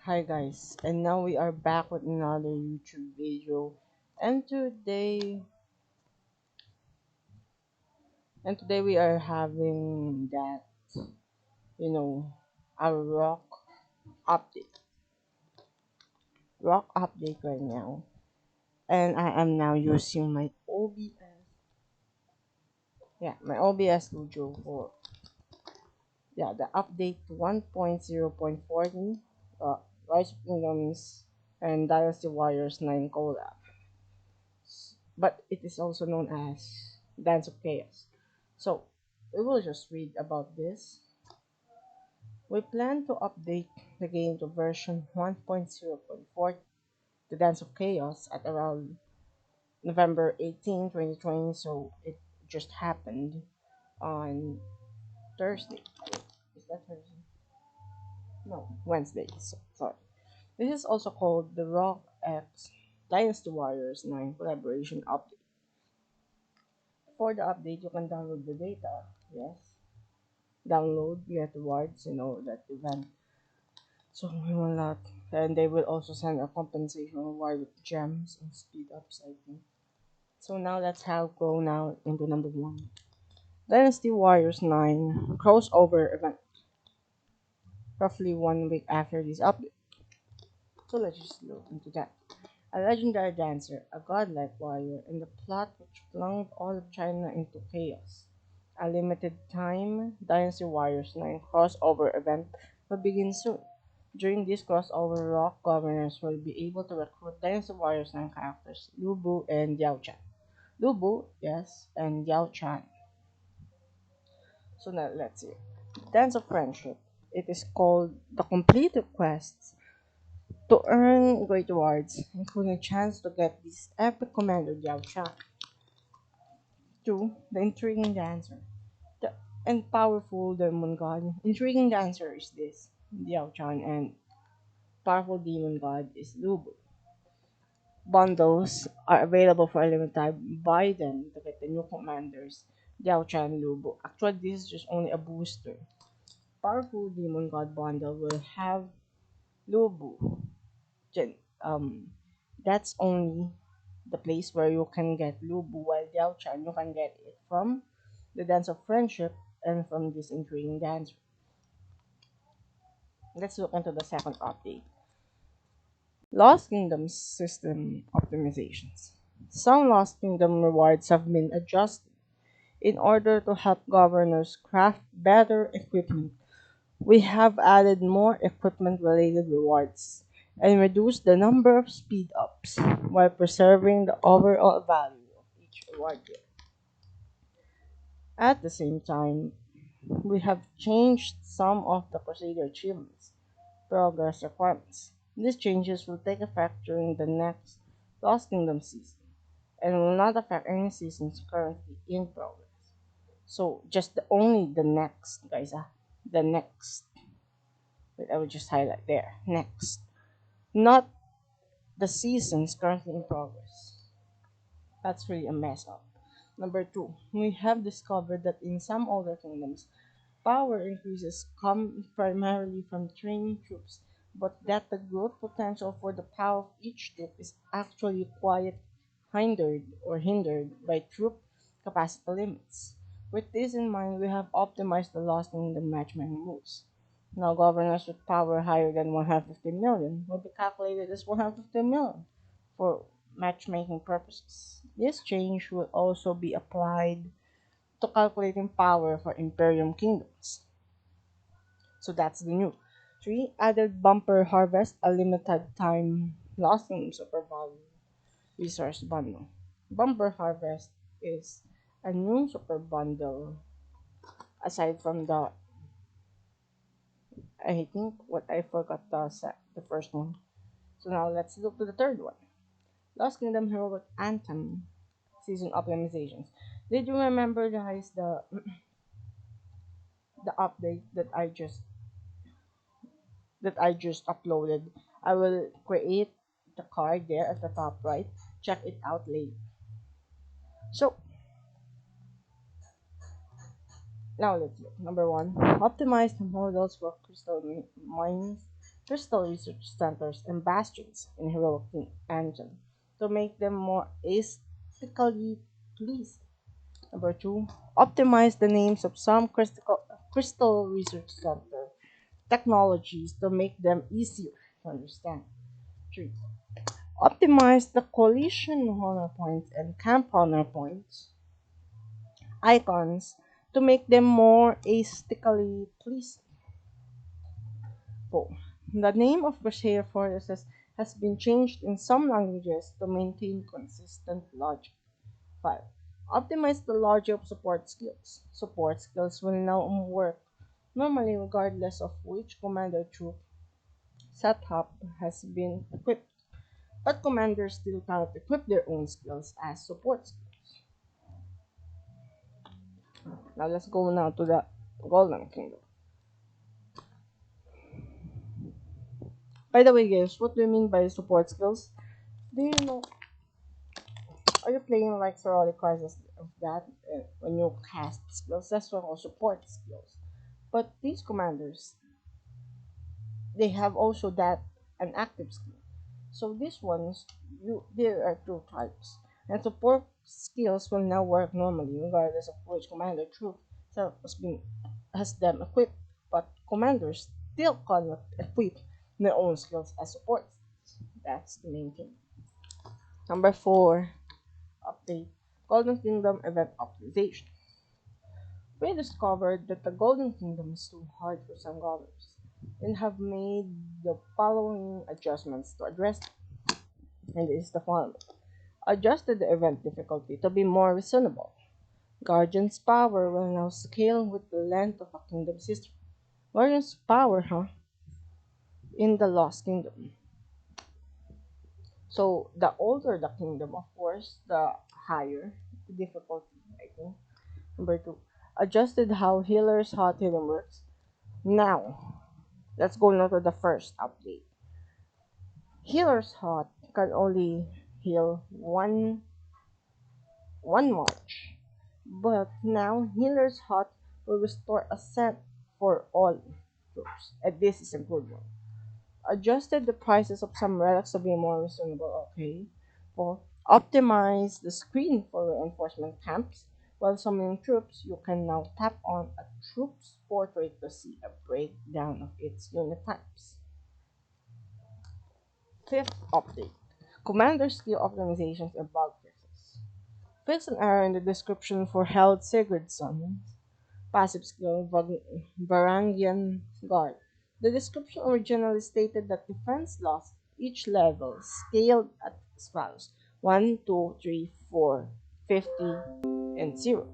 Hi guys, and now we are back with another YouTube video. And today we are having that, you know, a update. Rock update right now. And I am now using my OBS. Yeah, my OBS Studio for the update to 1.0.40 Rise of Kingdoms and Dynasty Warriors 9 collab. But it is also known as Dance of Chaos. So, we will just read about this. We plan to update the game to version 1.0.4 to Dance of Chaos at around November 18, 2020. So, it just happened on Thursday. Is that Thursday? No, Wednesday. Sorry. This is also called the ROK X Dynasty Warriors 9 collaboration update. For the update, you can download the data. Yes. Download, get rewards, that event. So we will not. And they will also send a compensation reward with gems and speed ups, I think. So now let's go now into number one. Dynasty Warriors 9 crossover event. Roughly 1 week after this update. So let's just look into that. A legendary dancer, a godlike warrior, and the plot which plunged all of China into chaos. A limited time Dynasty Warriors 9 crossover event will begin soon. During this crossover, ROK governors will be able to recruit Dynasty Warriors 9 characters Lu Bu and Yao Chan. Lu Bu, yes, and Yao Chan. So now let's see. Dance of Friendship. It is called the complete requests to earn great rewards, including a chance to get this epic commander Yao Chan. 2. The Intriguing Dancer. The and powerful demon god. Intriguing dancer is this, Yao Chan, and powerful demon god is Lu Bu. Bundles are available for a limited time. Buy them to get the new commanders, Yao Chan, Lu Bu. Actually, this is just only a booster. Powerful demon god bundle will have Lu Bu. Um, that's only the place where you can get Lu Bu, while Yao Chan you can get it from the Dance of Friendship and from this intriguing dancer. Let's look into the second update. Lost Kingdom system optimizations. Some Lost Kingdom rewards have been adjusted in order to help governors craft better equipment. We have added more equipment related rewards and reduced the number of speed ups while preserving the overall value of each reward gift. At the same time, we have changed some of the Crusader achievements progress requirements. These changes will take effect during the next Lost Kingdom season and will not affect any seasons currently in progress. So just only the next, guys. The next. Wait, I will just highlight there. Next, not the seasons currently in progress. That's really a mess up. Number two, we have discovered that in some older kingdoms, power increases come primarily from training troops, but that the growth potential for the power of each troop is actually quite hindered by troop capacity limits. With this in mind, we have optimized the Lost Kingdom matchmaking rules. Now, governors with power higher than 150 million will be calculated as 150 million for matchmaking purposes. This change will also be applied to calculating power for Imperium kingdoms. So that's the new. 3. Added bumper harvest, a limited time lost in super value resource bundle. Bumper harvest is a new super bundle aside from the I think what I forgot the first one. So now let's look to the third one. Lost Kingdom Heroic Anthem season optimizations. Did you remember, guys, the update that I just uploaded? I will create the card there at the top right. Check it out later. So now let's look. Number one, optimize the models for crystal mines crystal research centers and bastions in heroic engine to make them more aesthetically pleasing. Number two, optimize the names of some crystal research center technologies to make them easier to understand. Three, optimize the collision honor points and camp honor points icons to make them more aesthetically pleasing. 4. The name of Crusade fortresses has been changed in some languages to maintain consistent logic. 5. Optimize the logic of support skills. Support skills will now work normally regardless of which commander troop setup has been equipped, but commanders still cannot equip their own skills as support skills. Now let's go now to the Golden Kingdom. By the way, guys, what do you mean by support skills? Do you know? Are you playing like Sorority Crisis of that when you cast skills? That's what all support skills. But these commanders, they have also that an active skill. So these ones, there are two types, and support skills will now work normally regardless of which commander troop has them equipped. But commanders still cannot equip their own skills as support. That's the main thing. Number 4, update Golden Kingdom event optimization. We discovered that the Golden Kingdom is too hard for some governors and have made the following adjustments to address it. And this is the following. Adjusted the event difficulty to be more reasonable. Guardian's power will now scale with the length of a kingdom's history. Guardian's power, in the Lost Kingdom. So the older the kingdom, of course, the higher the difficulty, I think. Number 2, adjusted how healer's hot healing works. Now, let's go now to the first update. Healer's hot can only heal one march, but now healer's hot will restore a set for all troops, and this is improvement. Adjusted the prices of some relics to be more reasonable. Okay. 4. Optimize the screen for reinforcement camps. While summoning troops, you can now tap on a troop's portrait to see a breakdown of its unit types. 5th update. Commander skill optimizations and bug fixes. Fix an error in the description for Held Sigurdsson's passive skill Varangian Guard. The description originally stated that defense loss each level scaled as follows: 1, 2, 3, 4, 50, and 0.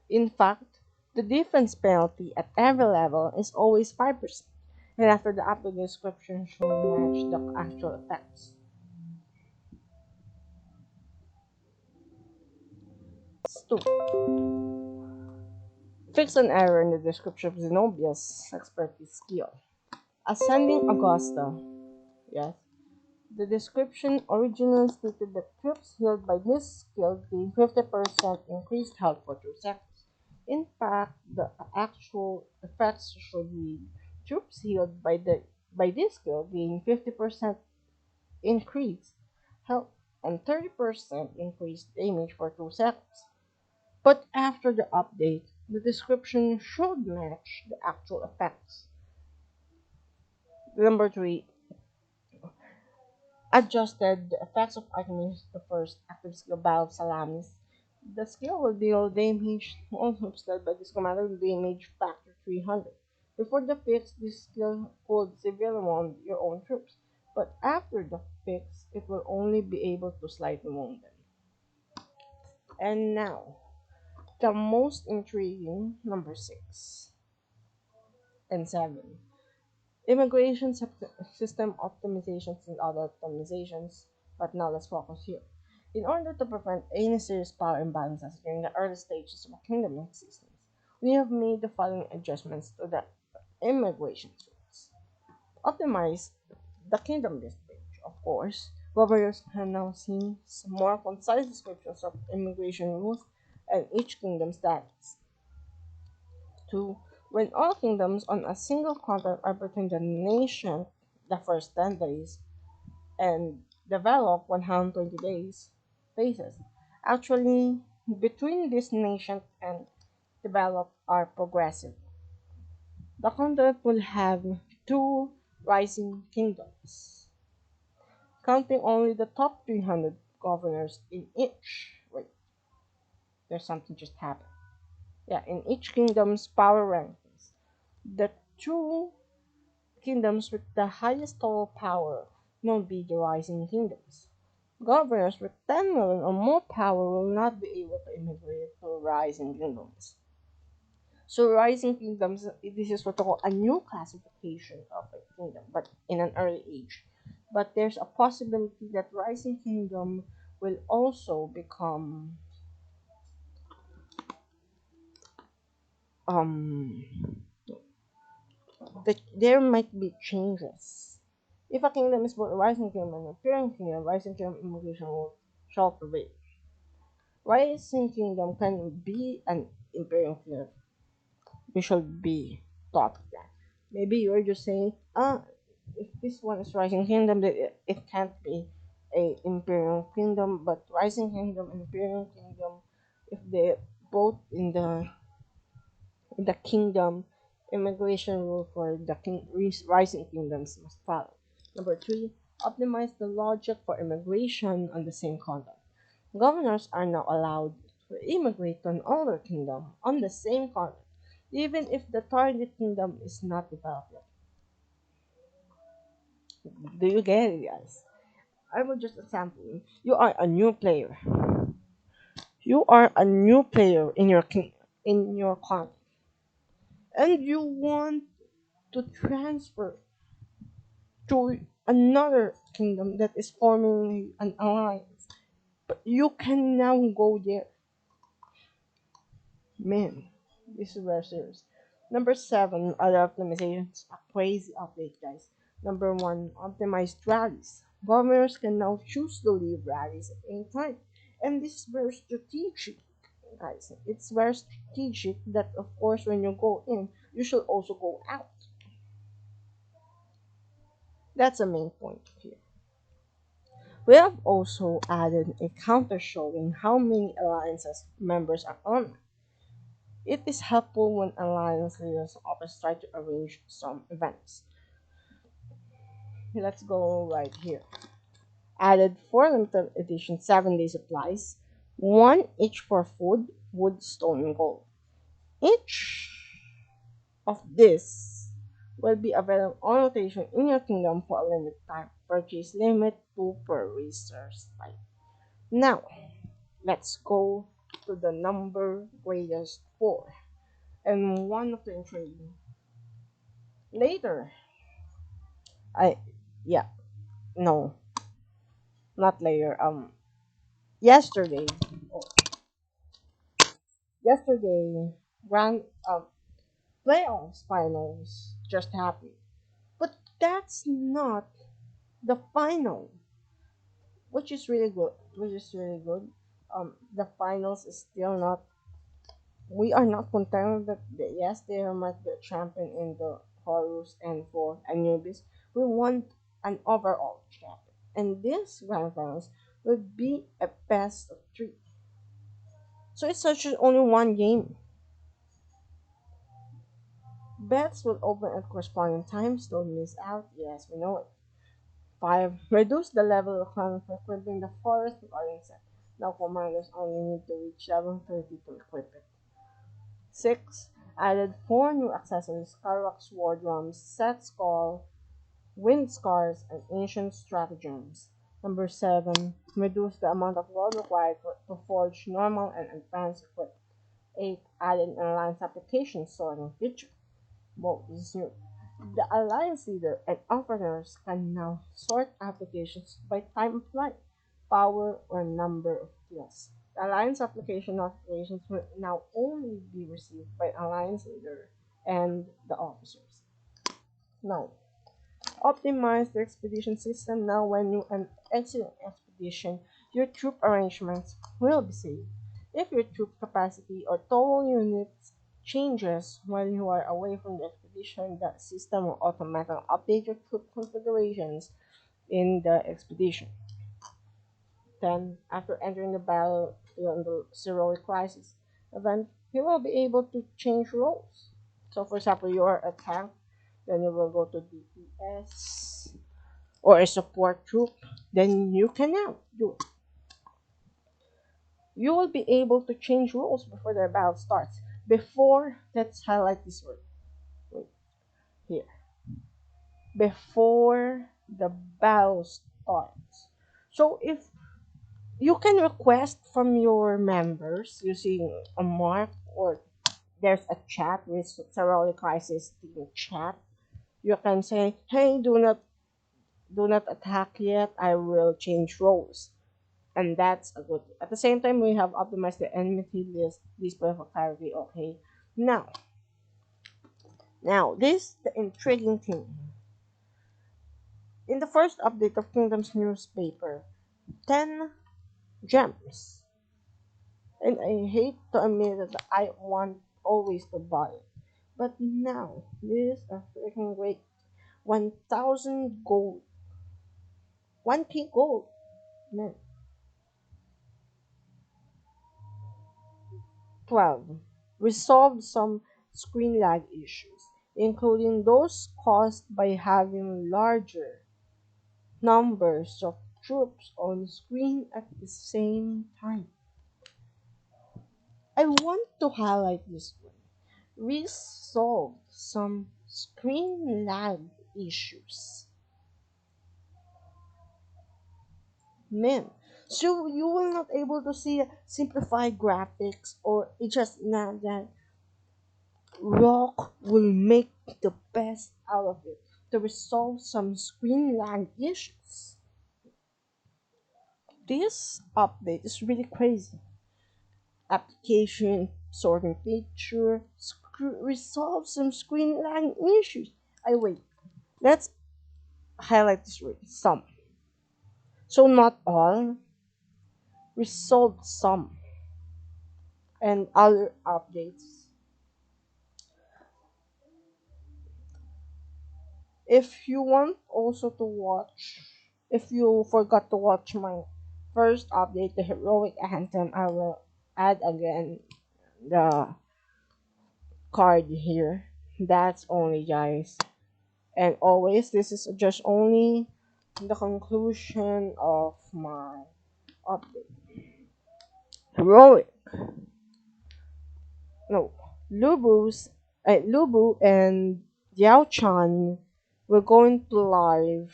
In fact, the defense penalty at every level is always 5%, and after the update description should match the actual effects. 2. Fix an error in the description of Zenobia's expertise skill. Ascending Augusta. Yes. The description originally stated that troops healed by this skill gain 50% increased health for 2 seconds. In fact, the actual effects should read troops healed by this skill gain 50% increased health and 30% increased damage for 2 seconds. But after the update, the description should match the actual effects. Number 3, adjusted the effects of Artemis the first active skill Battle of Salamis. The skill will deal damage to all troops led by this commander with damage factor 300. Before the fix, this skill could severely wound your own troops, but after the fix, it will only be able to slightly wound them. And now, the most intriguing number 6 and 7. Immigration system optimizations and other optimizations, but now let's focus here. In order to prevent any serious power imbalances during the early stages of a kingdom existence, we have made the following adjustments to the immigration rules. Optimize the kingdom list page, of course. Governors can now see some more concise descriptions of immigration rules and each kingdom's status. 2. When all kingdoms on a single continent are between the nation the first 10 days and develop 120 days phases. Actually, between these nations and develop are progressive. The continent will have two rising kingdoms, counting only the top 300 governors in each. Wait, there's something just happened. Yeah, in each kingdom's power rankings. The two kingdoms with the highest total power will be the rising kingdoms. Governors with 10 million or more power will not be able to immigrate to rising kingdoms. So rising kingdoms, this is what we call a new classification of a kingdom, but in an early age. But there's a possibility that rising kingdom will also become um that there might be changes. If a kingdom is both a rising kingdom and a appearing kingdom, rising kingdom immigration will shall prevail. Rising kingdom can be an imperial kingdom. You should be taught that. Maybe you're just saying, if this one is rising kingdom, that it can't be a imperial kingdom, but rising kingdom and imperial kingdom, if they both in the kingdom, immigration rule for the rising kingdoms must follow. Number three, optimize the logic for immigration on the same continent. Governors are now allowed to immigrate to an older kingdom on the same continent, even if the target kingdom is not developed yet. Do you get it, guys? I will just example you. You are a new player. You are a new player in your continent, and you want to transfer to another kingdom that is forming an alliance. But you can now go there. Man, this is very serious. Number seven, other optimizations. A crazy update, guys. Number one, optimized rallies. Governors can now choose to leave rallies at any time. And this is very strategic, guys. It's very strategic that, of course, when you go in, you should also go out. That's the main point here. We have also added a counter showing how many alliances members are on. It is helpful when alliance leaders often try to arrange some events. Let's go right here. Added 4 limited edition 7-day supplies, one each for food, wood, stone, and gold. Each of this will be available on rotation in your kingdom for a limited time. Purchase limit 2 per resource type. Now, let's go to the number greatest 4 and one of the intriguing. Later, I yeah no not later yesterday oh, yesterday grand playoffs finals just happened, but that's not the final, which is really good. The finals is still not. We are not content that yes, there might be a champion in the Horus and for Anubis. We want an overall champion. And this grand finals will be a best of three. So it's such as only one game. Bets will open at corresponding times. Don't miss out. Yes, we know it. 5. Reduce the level of requirement for equipping the forest with orange set. Now commanders only need to reach level 30 to equip it. 6. Added 4 new accessories: Karwak sword drums, set skull, wind scars, and ancient stratagems. Number 7. Reduce the amount of gold required to forge normal and advanced equipment. 8. Added an alliance application sorting feature. Well, this is new. The alliance leader and operators can now sort applications by time of flight, power, or number of kills. The alliance application notifications will now only be received by alliance leader and the officers. Now, optimize the expedition system. Now, when you exit an expedition, your troop arrangements will be saved. If your troop capacity or total units changes while you are away from the expedition, the system will automatically update your troop configurations in the expedition. Then, after entering the battlefield in the heroic crisis event, you will be able to change roles. So, for example, you are a tank, then you will go to DPS or a support troop. Then you can now do it. You will be able to change roles before the battle starts. Let's highlight this word. Wait, here. Before the battle starts. So if you can request from your members using a mark, or there's a chat with Saroli Crisis team chat. You can say, hey, do not attack yet. I will change roles. And that's a good. At the same time, we have optimized the enmity list display for clarity. Okay. Now this the intriguing thing. In the first update of Kingdom's newspaper, 10 gems. And I hate to admit that I want always to buy it. But now, this is a freaking great 1000 gold. 1k gold. Man. 12. Resolved some screen lag issues, including those caused by having larger numbers of troops on screen at the same time. I want to highlight this one. Resolved some screen lag issues. Man, so you will not able to see simplified graphics, or it's just not that ROK will make the best out of it to resolve some screen lag issues. This update is really crazy. Application sorting feature resolve some screen lag issues. I wait. Let's highlight this word. Some. So not all. Resolved some. And other updates. If you want also to watch, if you forgot to watch my first update, the heroic anthem, I will add again the card here. That's only, guys. And always, this is just only the conclusion of my update. Heroic. No. Lubu and Yao Chan were going to live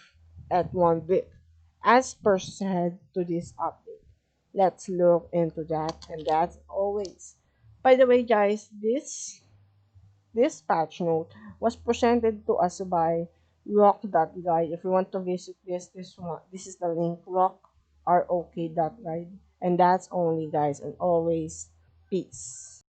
at 1 bit, as per said to this update. Let's look into that, and that's always. By the way, guys, this patch note was presented to us by ROK.guide. If you want to visit this is the link, ROK.guide. And that's only, guys, and always peace.